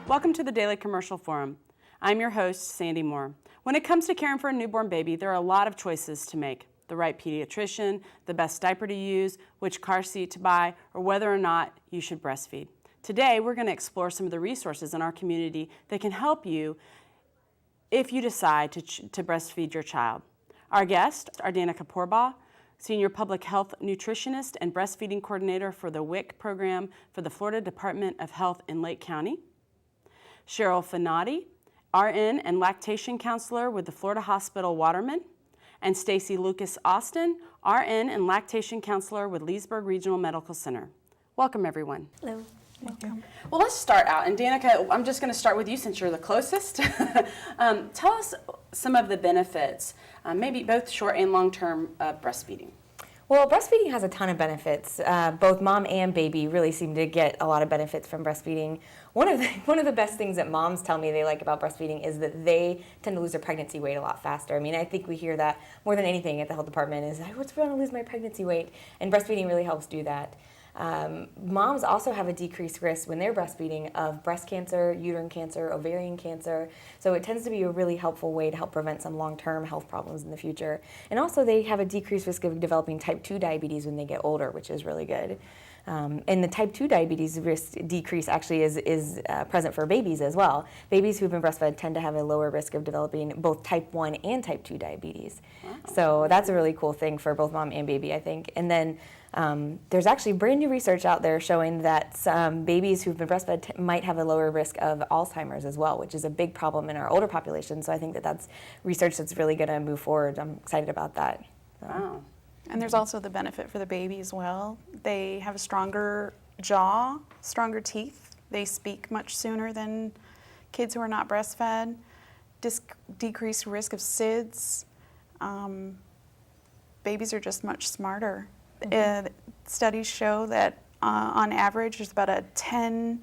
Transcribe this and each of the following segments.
Welcome to the Daily Commercial Forum. I'm your host, Sandy Moore. When it comes to caring for a newborn baby, there are a lot of choices to make. The right pediatrician, the best diaper to use, which car seat to buy, or whether or not you should breastfeed. Today, we're going to explore some of the resources in our community that can help you if you decide to breastfeed your child. Our guests are Danica Porbaugh, Senior Public Health Nutritionist and Breastfeeding Coordinator for the WIC program for the Florida Department of Health in Lake County, Cheryl Finati, RN and Lactation Counselor with the Florida Hospital Waterman, and Stacy Lucas Austin, RN and Lactation Counselor with Leesburg Regional Medical Center. Welcome, everyone. Hello. Welcome. Well, let's start out. And Danica, I'm just going to start with you since you're the closest. Tell us some of the benefits, maybe both short and long-term, of breastfeeding. Well, breastfeeding has a ton of benefits. Both mom and baby really seem to get a lot of benefits from breastfeeding. One of the best things that moms tell me they like about breastfeeding is that they tend to lose their pregnancy weight a lot faster. I mean, I think we hear that more than anything at the health department is, I want to lose my pregnancy weight, and breastfeeding really helps do that. Moms also have a decreased risk when they're breastfeeding of breast cancer, uterine cancer, ovarian cancer. So it tends to be a really helpful way to help prevent some long-term health problems in the future. And also they have a decreased risk of developing type 2 diabetes when they get older, which is really good. And the type 2 diabetes risk decrease actually is present for babies as well. Babies who've been breastfed tend to have a lower risk of developing both type 1 and type 2 diabetes. Wow. So that's a really cool thing for both mom and baby, I think. And then there's actually brand new research out there showing that some babies who've been breastfed might have a lower risk of Alzheimer's as well, which is a big problem in our older population. So I think that's research that's really going to move forward. I'm excited about that. Wow. And there's also the benefit for the baby as well. They have a stronger jaw, stronger teeth. They speak much sooner than kids who are not breastfed. Decreased risk of SIDS. Babies are just much smarter. Studies show that on average there's about a 10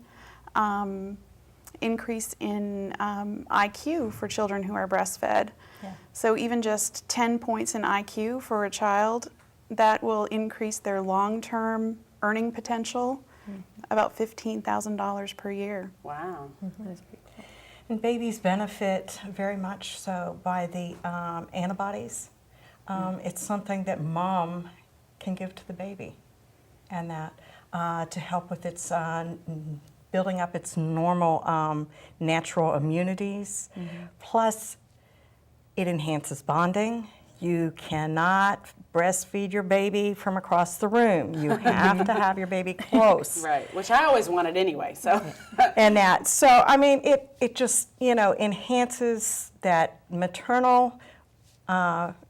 increase in IQ for children who are breastfed. Yeah. So even just 10 points in IQ for a child, that will increase their long-term earning potential about $15,000 per year. Wow. That is pretty cool. And babies benefit very much so by the antibodies. It's something that mom can give to the baby, and that to help with its building up its normal natural immunities. Plus, it enhances bonding. You cannot breastfeed your baby from across the room. You have to have your baby close. Right, which I always wanted anyway, so. And that, so I mean, it just, enhances that maternal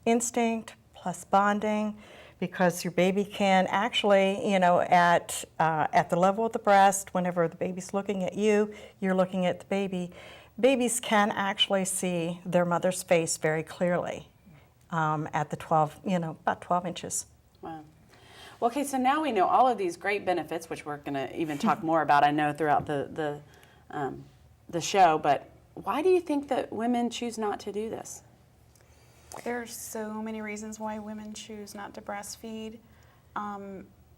instinct plus bonding, because your baby can actually, at the level of the breast, whenever the baby's looking at you, you're looking at the baby. Babies can actually see their mother's face very clearly at the 12, about 12 inches. Wow. Well, okay, so now we know all of these great benefits, which we're going to even talk more about, I know, throughout the show. But why do you think that women choose not to do this? There are so many reasons why women choose not to breastfeed.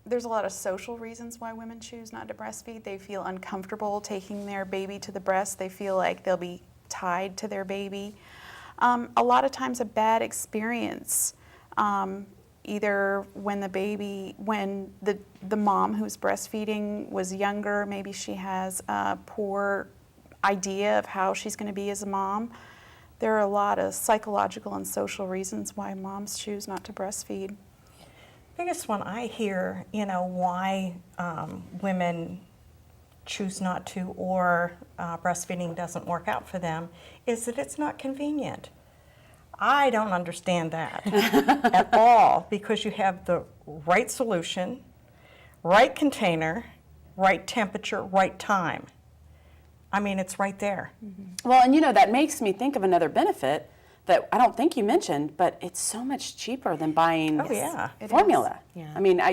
There's a lot of social reasons why women choose not to breastfeed. They feel uncomfortable taking their baby to the breast. They feel like they'll be tied to their baby. A lot of times a bad experience, either when the mom who's breastfeeding was younger, maybe she has a poor idea of how she's going to be as a mom. There are a lot of psychological and social reasons why moms choose not to breastfeed. Biggest one I hear, why women choose not to, or breastfeeding doesn't work out for them, is that it's not convenient. I don't understand that at all, because you have the right solution, right container, right temperature, right time. I mean, it's right there. Well, and that makes me think of another benefit that I don't think you mentioned, but it's so much cheaper than buying formula. Yeah. I mean, I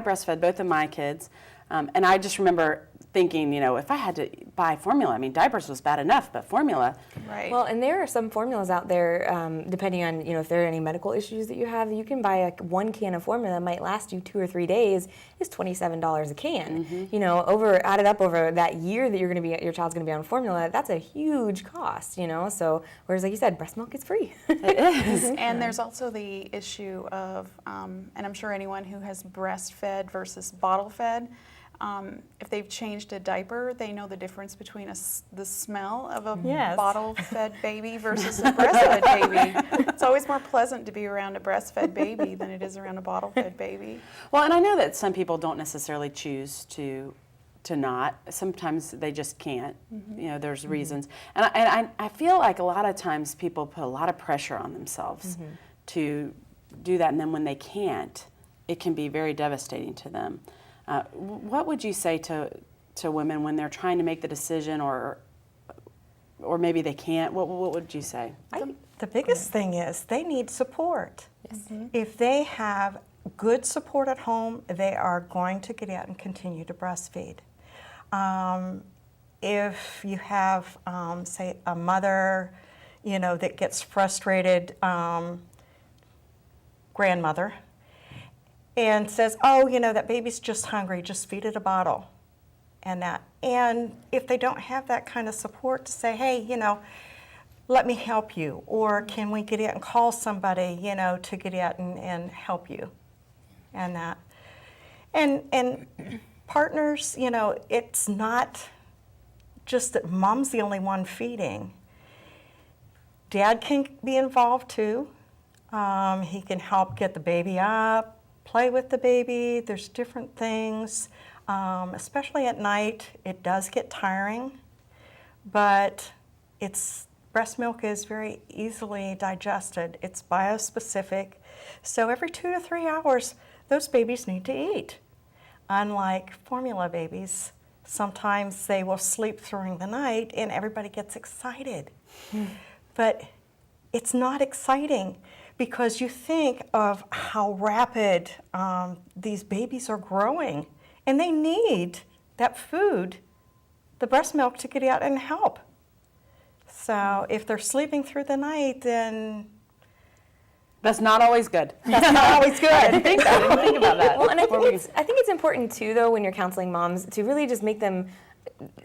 breastfed both of my kids, and I just remember thinking, if I had to buy formula, I mean, diapers was bad enough, but formula. Right. Well, and there are some formulas out there, depending on, if there are any medical issues that you have, you can buy one can of formula that might last you 2 or 3 days, is $27 a can. Added up over that year that your child's gonna be on formula, that's a huge cost, So, whereas like you said, breast milk is free. It is. And there's also the issue of, and I'm sure anyone who has breastfed versus bottle fed, if they've changed a diaper, they know the difference between the smell of a Yes. bottle-fed baby versus a breastfed baby. It's always more pleasant to be around a breastfed baby than it is around a bottle-fed baby. Well, and I know that some people don't necessarily choose to not. Sometimes they just can't. There's reasons. And I feel like a lot of times people put a lot of pressure on themselves to do that, and then when they can't, it can be very devastating to them. What would you say to women when they're trying to make the decision, or maybe they can't? What would you say? The biggest thing is they need support. If they have good support at home, they are going to get out and continue to breastfeed. If you have, say, a mother, that gets frustrated, grandmother, and says, oh, that baby's just hungry, just feed it a bottle, and if they don't have that kind of support to say, hey, let me help you, or can we get out and call somebody, to get out and help you, and partners, it's not just that mom's the only one feeding. Dad can be involved too. He can help get the baby up, play with the baby. There's different things, especially at night. It does get tiring, but breast milk is very easily digested. It's biospecific. So every 2 to 3 hours, those babies need to eat. Unlike formula babies, sometimes they will sleep during the night and everybody gets excited. But it's not exciting because you think of how rapid these babies are growing, and they need that food, the breast milk, to get out and help. So if they're sleeping through the night, then That's not always good. that's not always good. I didn't think about that. Well, and I think it's important too, though, when you're counseling moms, to really just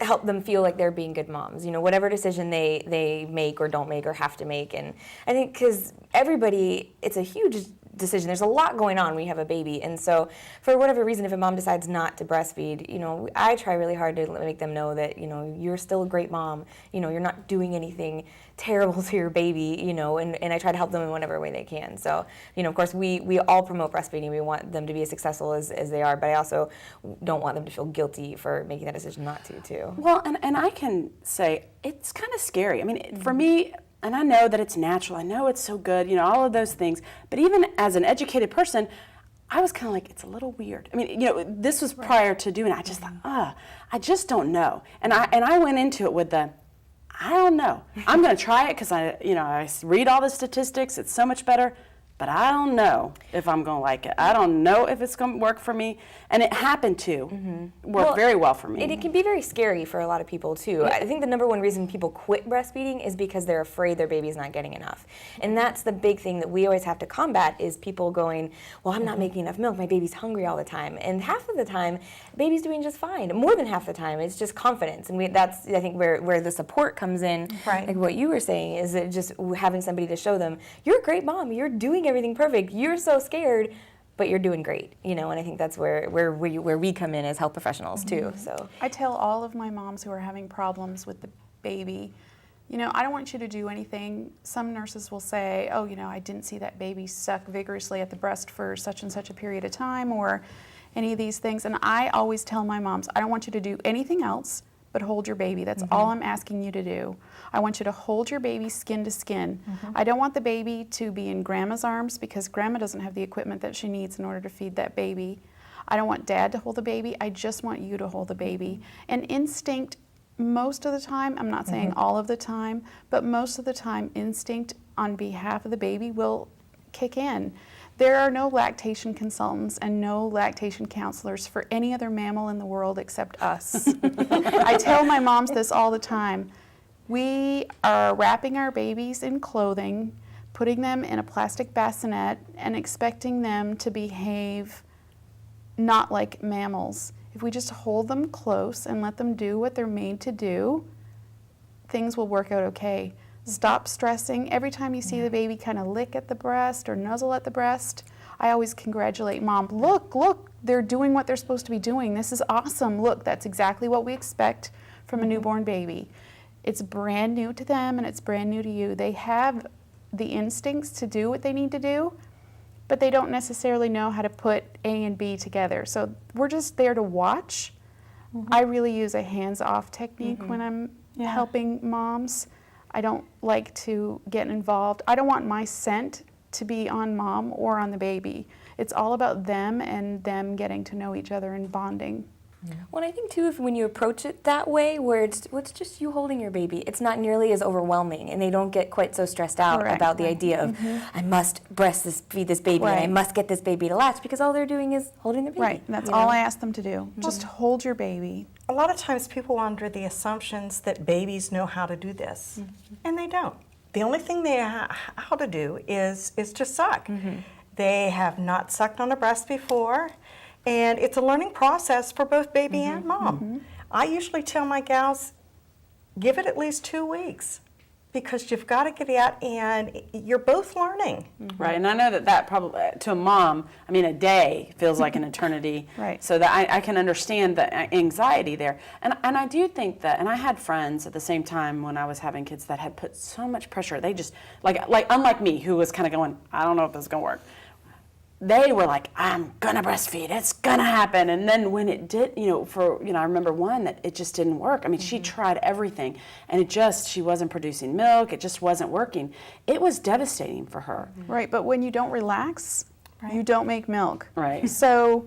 help them feel like they're being good moms. Whatever decision they make or don't make or have to make, and I think because everybody, it's a huge decision. There's a lot going on when you have a baby, and so for whatever reason, if a mom decides not to breastfeed, I try really hard to make them know that you're still a great mom. You're not doing anything terrible to your baby. And I try to help them in whatever way they can. So of course we all promote breastfeeding. We want them to be as successful as they are, but I also don't want them to feel guilty for making that decision not to too. Well, and I can say it's kind of scary. I mean, for me. And I know that it's natural. I know it's so good, all of those things. But even as an educated person, I was kind of like, it's a little weird. I mean, this was prior to doing it. I just thought, I just don't know. And I went into it with I don't know. I'm going to try it because I read all the statistics. It's so much better. But I don't know if I'm going to like it. I don't know if it's going to work for me. And it happened to work very well for me. And it can be very scary for a lot of people, too. I think the number one reason people quit breastfeeding is because they're afraid their baby's not getting enough. And that's the big thing that we always have to combat is people going, well, I'm not making enough milk. My baby's hungry all the time. And half of the time, baby's doing just fine. More than half the time, it's just confidence. And that's, I think, where the support comes in. Right. Like what you were saying, is that just having somebody to show them, you're a great mom. You're doing everything perfect. You're so scared, but you're doing great, and I think that's where we come in as health professionals too. So I tell all of my moms who are having problems with the baby, I don't want you to do anything. Some nurses will say, oh, I didn't see that baby suck vigorously at the breast for such and such a period of time, or any of these things. And I always tell my moms, I don't want you to do anything else but hold your baby. That's all I'm asking you to do. I want you to hold your baby skin to skin. I don't want the baby to be in grandma's arms because grandma doesn't have the equipment that she needs in order to feed that baby. I don't want dad to hold the baby. I just want you to hold the baby. And instinct, most of the time, I'm not saying all of the time, but most of the time, instinct on behalf of the baby will kick in. There are no lactation consultants and no lactation counselors for any other mammal in the world except us. I tell my moms this all the time. We are wrapping our babies in clothing, putting them in a plastic bassinet, and expecting them to behave not like mammals. If we just hold them close and let them do what they're made to do, things will work out okay. Stop stressing. Every time you see the baby kind of lick at the breast or nuzzle at the breast, I always congratulate mom. Look, they're doing what they're supposed to be doing. This is awesome. Look, that's exactly what we expect from a newborn baby. It's brand new to them and it's brand new to you. They have the instincts to do what they need to do, but they don't necessarily know how to put A and B together. So we're just there to watch. I really use a hands-off technique when I'm helping moms. I don't like to get involved. I don't want my scent to be on mom or on the baby. It's all about them and them getting to know each other and bonding. Well, I think too, if when you approach it that way, where it's just you holding your baby, it's not nearly as overwhelming, and they don't get quite so stressed out Correct. about the idea of I must feed this baby, and I must get this baby to latch, because all they're doing is holding the baby. Right, that's all I ask them to do. Just hold your baby. A lot of times people are under the assumptions that babies know how to do this, and they don't. The only thing they know how to do is to suck. They have not sucked on a breast before, and it's a learning process for both baby and mom. I usually tell my gals, give it at least 2 weeks, because you've got to get out and you're both learning. Right, and I know that probably, to a mom, I mean, a day feels like an eternity. Right. So that I can understand the anxiety there. And I do think that, and I had friends at the same time when I was having kids that had put so much pressure. They just, like unlike me, who was kind of going, I don't know if this is going to work. They were like, I'm gonna breastfeed, it's gonna happen. And then when it did, I remember one that it just didn't work. I mean, she tried everything and she wasn't producing milk, it just wasn't working. It was devastating for her. Right, but when you don't relax, you don't make milk. Right. So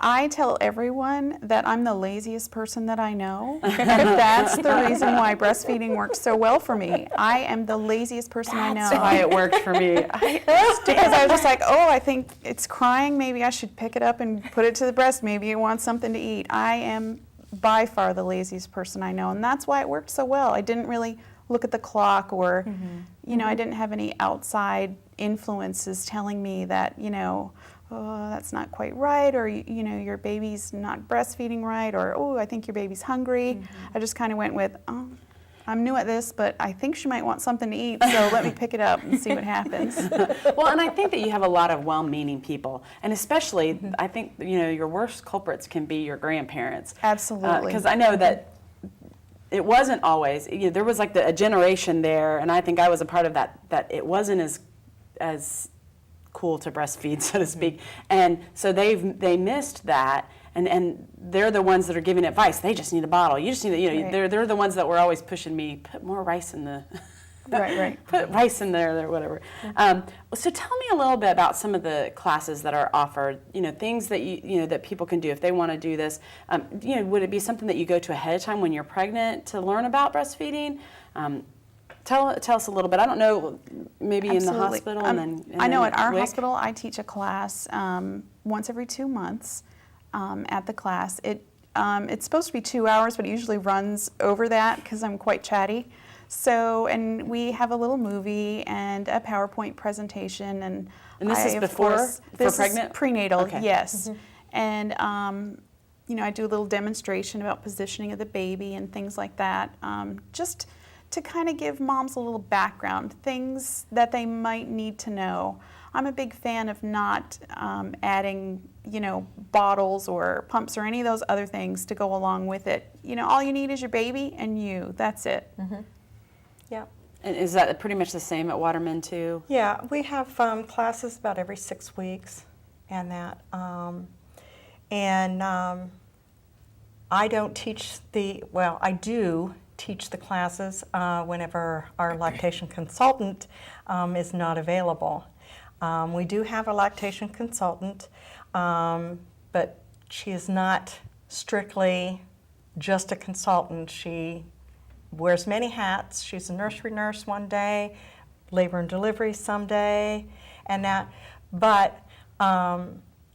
I tell everyone that I'm the laziest person that I know. That's the reason why breastfeeding works so well for me. I am the laziest person I know. That's why it worked for me. Because I was just like, I think it's crying. Maybe I should pick it up and put it to the breast. Maybe it wants something to eat. I am by far the laziest person I know, and that's why it worked so well. I didn't really look at the clock or, I didn't have any outside influences telling me that, oh, that's not quite right, or, your baby's not breastfeeding right, or, oh, I think your baby's hungry. I just kind of went with, I'm new at this, but I think she might want something to eat, so let me pick it up and see what happens. Well, and I think that you have a lot of well-meaning people, and especially, I think, your worst culprits can be your grandparents. Absolutely. Because I know that it wasn't always, there was like a generation there, and I think I was a part of that it wasn't as cool to breastfeed, so to speak. And so they missed that, and they're the ones that are giving advice. They just need a bottle. You just need, Right. they're the ones that were always pushing me, put more rice in the, Right. put rice in there, whatever. So tell me a little bit about some of the classes that are offered, things that that people can do if they want to do this. Would it be something that you go to ahead of time when you're pregnant to learn about breastfeeding? Tell us a little bit. I don't know, maybe Absolutely. in the hospital and I know then at our WIC? hospital I teach a class once every 2 months at the class. It's supposed to be 2 hours, but it usually runs over that because I'm quite chatty. So, and we have a little movie and a PowerPoint presentation. And this is before, for pregnant? Is prenatal, Okay. yes. And, I do a little demonstration about positioning of the baby and things like that, just to kind of give moms a little background, things that they might need to know. I'm a big fan of not adding, bottles or pumps or any of those other things to go along with it. All you need is your baby and you. That's it. Yeah. And is that pretty much the same at Waterman too? Yeah, we have classes about every 6 weeks, and that. I don't teach I do teach the classes whenever our lactation consultant is not available. We do have a lactation consultant, but she is not strictly just a consultant. She wears many hats. She's a nursery nurse one day, labor and delivery someday, and that. But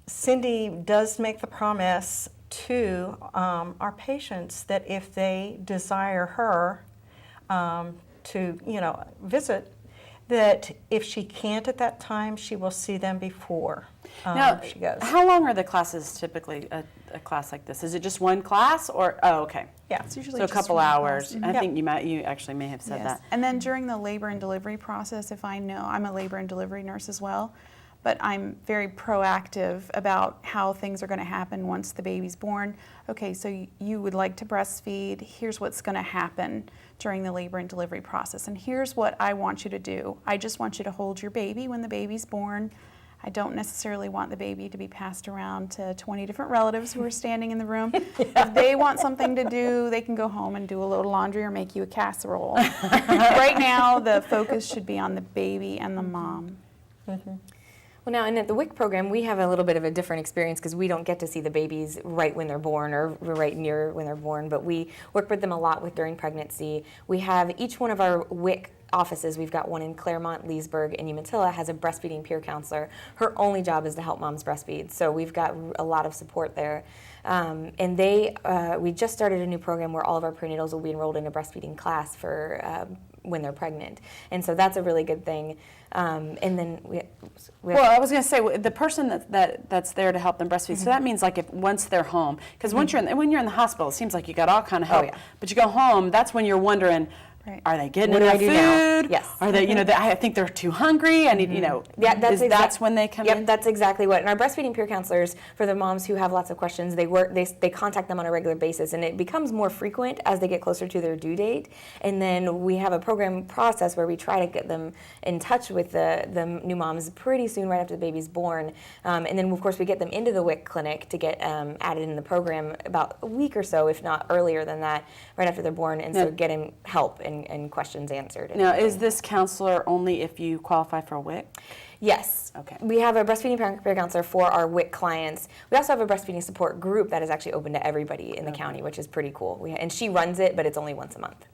Cindy does make the promise to our patients that if they desire her to, visit, that if she can't at that time, she will see them before Now, she goes. how long are the classes typically, a class like this? Is it just one class or, oh, okay. Yeah. It's usually So a just couple one hours. class. I Yeah. think you actually may have said Yes. that. And then during the labor and delivery process, if I know, I'm a labor and delivery nurse as well, but I'm very proactive about how things are going to happen once the baby's born. Okay, so you would like to breastfeed. Here's what's going to happen during the labor and delivery process. And here's what I want you to do. I just want you to hold your baby when the baby's born. I don't necessarily want the baby to be passed around to 20 different relatives who are standing in the room. If they want something to do, they can go home and do a load of laundry or make you a casserole. Right now, the focus should be on the baby and the mom. Well, now, and at the WIC program, we have a little bit of a different experience because we don't get to see the babies right when they're born or right near when they're born, but we work with them a lot during pregnancy. We have each one of our WIC offices. We've got one in Claremont, Leesburg, and Umatilla has a breastfeeding peer counselor. Her only job is to help moms breastfeed, so we've got a lot of support there. And we just started a new program where all of our prenatals will be enrolled in a breastfeeding class for when they're pregnant, and so that's a really good thing. And then we Well, I was going to say the person that's there to help them breastfeed. So that means like if once they're home, because when you're in the hospital, it seems like you got all kind of help. yeah. But you go home, that's when you're wondering, Right. are they getting What do I enough do now? food? Yes. Are they? I think they're too hungry. I need. Yeah, That's when they come Yep, in. that's exactly what. And our breastfeeding peer counselors, for the moms who have lots of questions, they contact them on a regular basis, and it becomes more frequent as they get closer to their due date. And then we have a program process where we try to get them in touch with the new moms pretty soon, right after the baby's born. And then of course we get them into the WIC clinic to get added in the program about a week or so, if not earlier than that, right after they're born, and so getting help and questions answered. And Now, everything. is this counselor only if you qualify for a WIC? Yes. Okay. We have a breastfeeding peer counselor for our WIC clients. We also have a breastfeeding support group that is actually open to everybody in the county, which is pretty cool. And she runs it, but it's only once a month.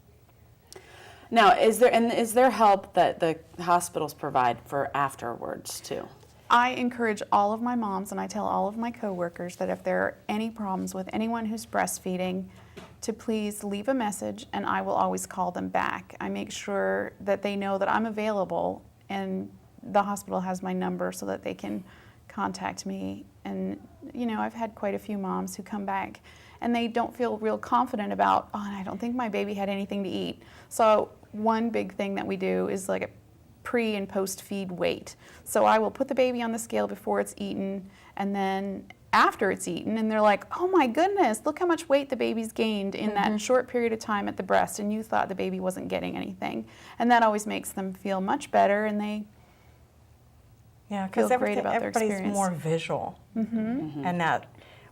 Now, is there help that the hospitals provide for afterwards too? I encourage all of my moms, and I tell all of my coworkers that if there are any problems with anyone who's breastfeeding, to please leave a message and I will always call them back. I make sure that they know that I'm available and the hospital has my number so that they can contact me. And I've had quite a few moms who come back and they don't feel real confident about, I don't think my baby had anything to eat. So one big thing that we do is like a pre and post feed weight. So I will put the baby on the scale before it's eaten and then after it's eaten, and they're like, oh my goodness, look how much weight the baby's gained in that short period of time at the breast, and you thought the baby wasn't getting anything. And that always makes them feel much better, and they because feel great about their everybody's experience. more visual. And that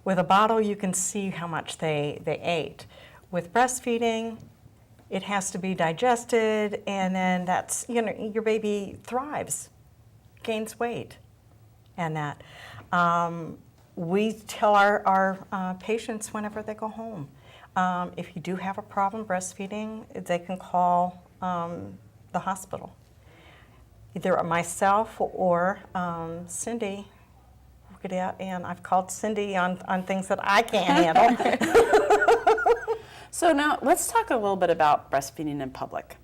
with a bottle, you can see how much they ate. With breastfeeding, it has to be digested, and then that's, your baby thrives, gains weight, and that. We tell our patients whenever they go home, if you do have a problem breastfeeding, they can call the hospital. Either myself or Cindy will get out, and I've called Cindy on things that I can't handle. So now let's talk a little bit about breastfeeding in public.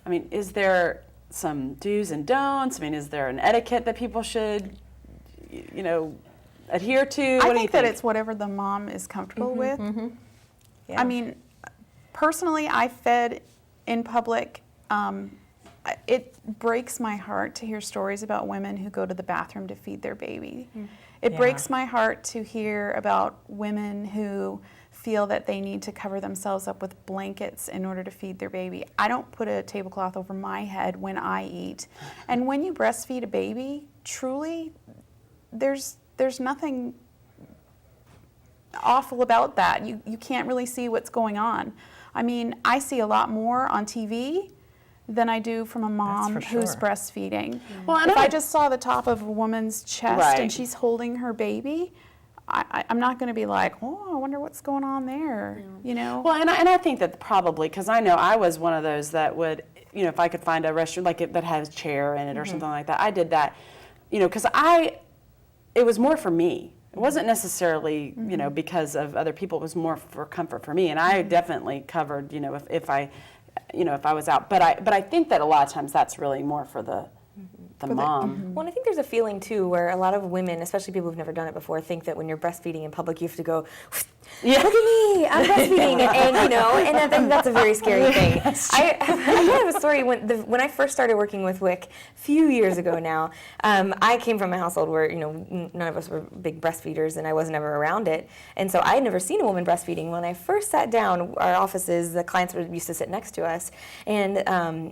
I mean, is there some do's and don'ts? I mean, is there an etiquette that people should, adhere to? I think that it's whatever the mom is comfortable with. Yeah. I mean, personally, I fed in public. It breaks my heart to hear stories about women who go to the bathroom to feed their baby. It Yeah. breaks my heart to hear about women who feel that they need to cover themselves up with blankets in order to feed their baby. I don't put a tablecloth over my head when I eat. And when you breastfeed a baby, truly, there's nothing awful about that. You can't really see what's going on. I mean, I see a lot more on TV than I do from a mom for who's sure. breastfeeding. Well, and if I just saw the top of a woman's chest Right. and she's holding her baby, I'm not going to be like, oh, I wonder what's going on there, Well, and I think that probably, because I know I was one of those that would, if I could find a restaurant that has a chair in it or something like that, I did that, because it was more for me. It wasn't necessarily, you know, because of other people. It was more for comfort for me. And I definitely covered, you know, if I was out. But I think that a lot of times that's really more for the mom. Well, and I think there's a feeling too where a lot of women, especially people who've never done it before, think that when you're breastfeeding in public, you have to go, Yeah. look at me, I'm breastfeeding, and you know, and I think that's a very scary thing. I have a story when I first started working with WIC a few years ago now. I came from a household where, you know, none of us were big breastfeeders, and I was never around it, and so I had never seen a woman breastfeeding. When I first sat down, our offices, the clients used to sit next to us, and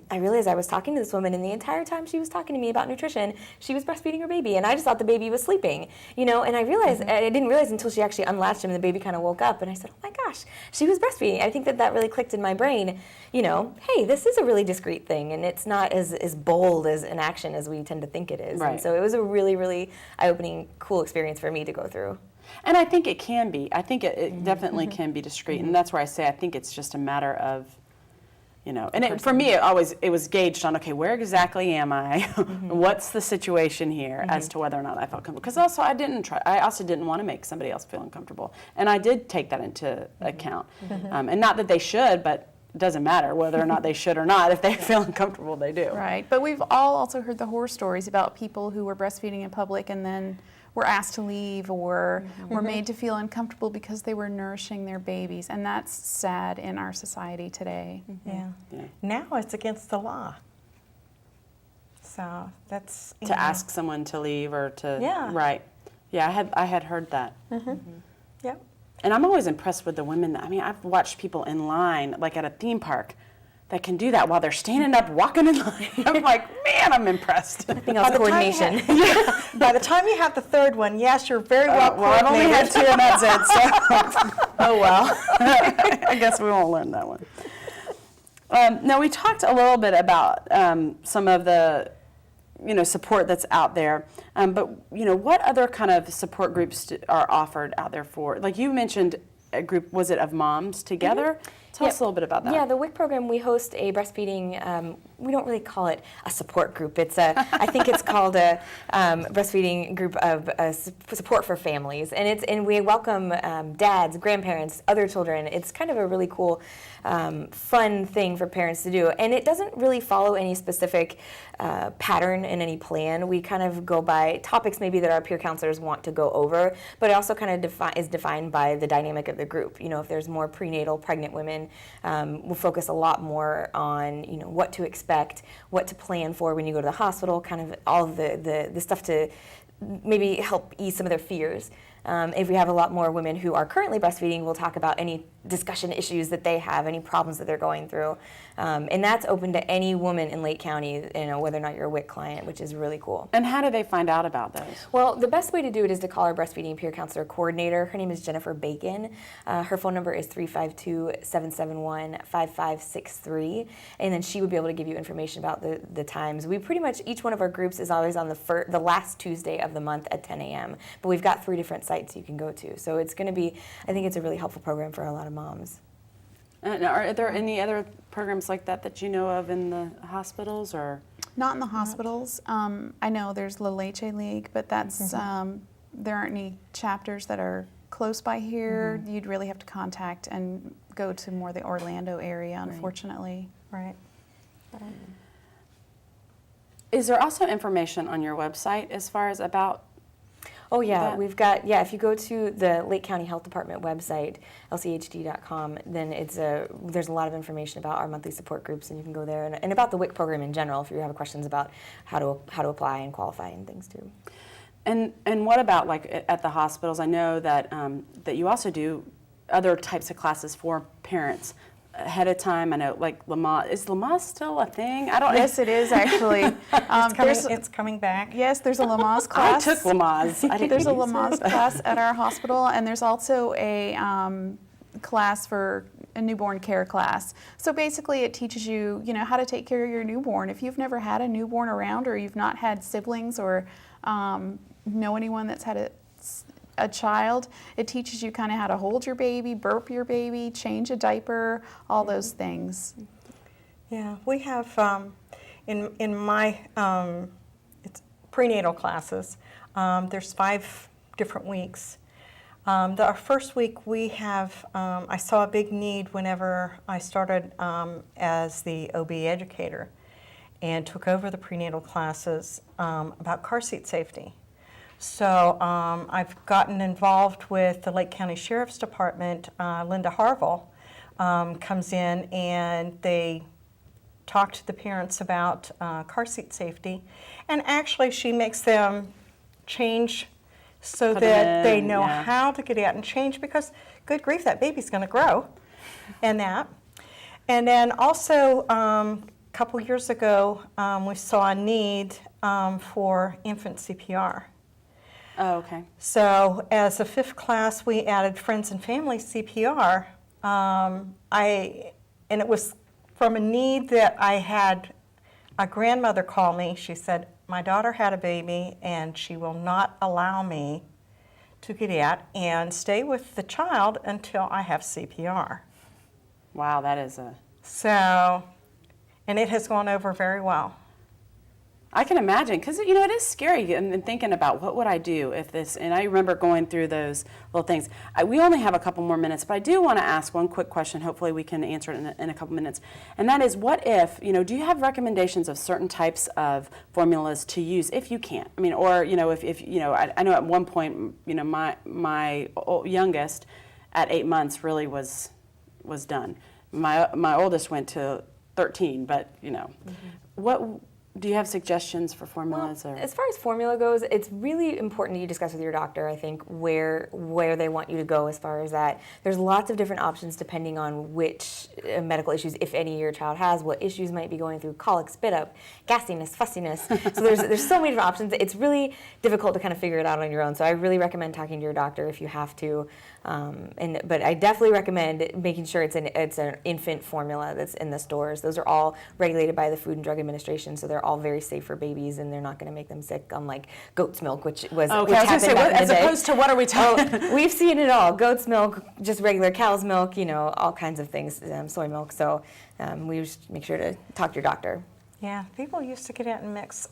I realized I was talking to this woman, and the entire time she was talking to me about nutrition, she was breastfeeding her baby, and I just thought the baby was sleeping, you know, and I realized, I didn't realize until she actually unlatched him, and the baby kind of woke up, and I said, oh my gosh, she was breastfeeding. I think that really clicked in my brain, you know, hey, this is a really discreet thing, and it's not as bold as an action as we tend to think it is. Right. And so it was a really, really eye-opening, cool experience for me to go through. And I think it can be. I think it definitely can be discreet. And that's where I say I think it's just a matter of, you know, and for me, it was gauged on, okay, where exactly am I? What's the situation here as to whether or not I felt comfortable? Because also I also didn't want to make somebody else feel uncomfortable. And I did take that into account. And not that they should, but it doesn't matter whether or not they should or not. If they feel uncomfortable, they do. Right, but we've all also heard the horror stories about people who were breastfeeding in public and then were asked to leave or were made to feel uncomfortable because they were nourishing their babies, and that's sad in our society today. Yeah. Yeah. Now it's against the law. So that's you To know. ask someone to leave or to, Yeah. right. Yeah, I had heard that. Yep. And I'm always impressed with the women. I mean, I've watched people in line, like at a theme park, that can do that while they're standing up, walking in line. I'm like, man, I'm impressed. I think also coordination. By the time you have the third one, yes, you're very well Well, I've only had coordinated. two, and that's it. So, oh well. I guess we won't learn that one. Now we talked a little bit about some of the, you know, support that's out there. But you know, what other kind of support groups are offered out there for? Like you mentioned, a group, was it of moms together? Tell us a little bit about that. Yeah, the WIC program, we host a breastfeeding, we don't really call it a support group. It's I think it's called a breastfeeding group of support for families. And we welcome dads, grandparents, other children. It's kind of a really cool, fun thing for parents to do. And it doesn't really follow any specific pattern in any plan. We kind of go by topics maybe that our peer counselors want to go over, but it also kind of is defined by the dynamic of the group. You know, if there's more prenatal, pregnant women, we'll focus a lot more on, you know, what to expect, what to plan for when you go to the hospital, kind of all of the stuff to maybe help ease some of their fears. If we have a lot more women who are currently breastfeeding, we'll talk about any discussion issues that they have, any problems that they're going through. And that's open to any woman in Lake County, you know, whether or not you're a WIC client, which is really cool. And how do they find out about those? Well, the best way to do it is to call our breastfeeding peer counselor coordinator. Her name is Jennifer Bacon. Her phone number is 352-771-5563. And then she would be able to give you information about the times. We pretty much, each one of our groups is always on the last Tuesday of the month at 10 a.m. But we've got 3 different sites you can go to. So it's going to be, I think it's a really helpful program for a lot of moms. Are there any other programs like that you know of in the hospitals, or? Not in the hospitals. I know there's Lactation League, but that's there aren't any chapters that are close by here. You'd really have to contact and go to more the Orlando area, unfortunately. Right. Is there also information on your website as far as about? Oh yeah, that? we've got, if you go to the Lake County Health Department website, lchd.com, then there's a lot of information about our monthly support groups, and you can go there, and about the WIC program in general if you have questions about how to apply and qualify and things too. And what about like at the hospitals? I know that that you also do other types of classes for parents ahead of time. I know, like Lamaze. Is Lamaze still a thing? I don't. Yes, it is actually. It's coming back. Yes, there's a Lamaze I class. took Lamaze. I didn't There's a use it. Lamaze class at our hospital, and there's also a class for a newborn care class. So basically it teaches you, you know, how to take care of your newborn. If you've never had a newborn around, or you've not had siblings, or know anyone that's had a child, it teaches you kind of how to hold your baby, burp your baby, change a diaper, all those things. Yeah, we have in my it's prenatal classes. There's 5 different weeks. Our first week we have, I saw a big need whenever I started as the OB educator and took over the prenatal classes about car seat safety. So I've gotten involved with the Lake County Sheriff's Department. Linda Harville comes in and they talk to the parents about car seat safety, and actually she makes them change so Put 'em that they in, know yeah. how to get out and change, because good grief, that baby's going to grow and that. And then also a couple years ago we saw a need for infant CPR. Oh, okay. So as a 5th class, we added friends and family CPR. And it was from a need that I had a grandmother call me. She said, my daughter had a baby and she will not allow me to get out and stay with the child until I have CPR. Wow, that is a... So, and it has gone over very well. I can imagine, because it is scary and thinking about what would I do if this, and I remember going through those little things. We only have a couple more minutes, but I do want to ask one quick question. Hopefully we can answer it in a couple minutes. And that is, what if, do you have recommendations of certain types of formulas to use if you can't? I mean, or, if I know at one point, my youngest at 8 months really was done. My oldest went to 13, but, what... Do you have suggestions for formulas? Well, as far as formula goes, it's really important that you discuss with your doctor, I think, where they want you to go as far as that. There's lots of different options depending on which medical issues, if any, your child has, what issues might be going through, colic, spit up, gassiness, fussiness. So there's so many different options. It's really difficult to kind of figure it out on your own. So I really recommend talking to your doctor if you have to. But I definitely recommend making sure it's an infant formula that's in the stores. Those are all regulated by the Food and Drug Administration, so they're all very safe for babies, and they're not going to make them sick. Unlike goat's milk, which was okay, which I was going to happened say, back in as the day. opposed to what are we talking? We've seen it all: goat's milk, just regular cow's milk, all kinds of things, soy milk. So we just make sure to talk to your doctor. Yeah, people used to get out and mix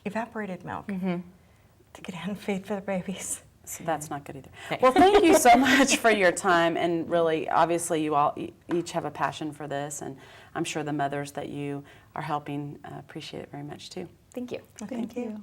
evaporated milk to get out and feed for the babies. So that's not good either. Well, thank you so much for your time, and really, obviously, you all each have a passion for this, and I'm sure the mothers that you are helping appreciate it very much too. Thank you. Thank you.